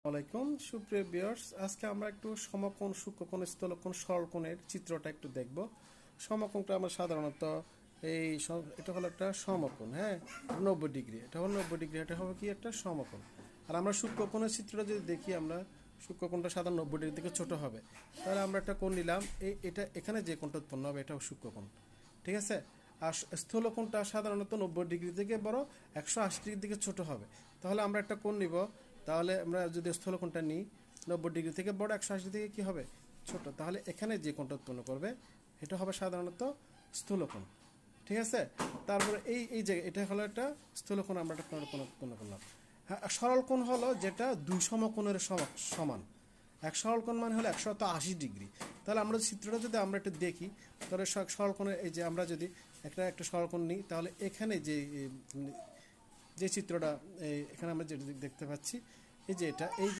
আলাইকুম সুপ্রিয় ভিউয়ার্স, আজকে আমরা একটু সমকোণ, সূক্ষ্মকোণ, স্থলকোণ, সরলকোণের চিত্রটা একটু দেখব। সমকোণটা আমরা সাধারণত এটা হলো একটা সমকোণ, হ্যাঁ, 90 ডিগ্রি, এটা হলো 90 ডিগ্রি, এটা হবে কি একটা সমকোণ। আর আমরা সূক্ষ্মকোণের চিত্রটা যদি দেখি, আমরা সূক্ষ্মকোণটা সাধারণ 90 ডিগ্রি থেকে ছোট হবে। তাহলে আমরা একটা কোণ নিলাম, এটা এখানে যে কোণটা উৎপন্ন হবে এটাও সূক্ষ্মকোণ, ঠিক আছে। আর স্থূলকোণটা সাধারণত 90 ডিগ্রি থেকে বড়, 180 ডিগ্রি থেকে ছোট হবে। তাহলে আমরা একটা কোণ নিব, তাহলে আমরা যদি স্থূলকোণটা নিই 90 ডিগ্রি থেকে বড়, 180 থেকে কি হবে ছোট, তাহলে এখানে যে কোণটা উৎপন্ন করবে এটা হবে সাধারণত স্থূলকোণ, ঠিক আছে। তারপরে এই যে এটা হলো একটা স্থূলকোণ, আমরা একটা কোণ উৎপন্ন করলাম। হ্যাঁ, সরল কোণ হলো যেটা দুই সমকোণের সমান। এক সরল কোণ মানে হলো 180 ডিগ্রি। তাহলে আমরা চিত্রটা যদি আমরা একটু দেখি, তাহলে সরল কোণের এই যে আমরা যদি একটা সরল কোণ নিই, তাহলে এখানে যে চিত্রটা এখানে আমরা যেটা দেখতে পাচ্ছি, এই যে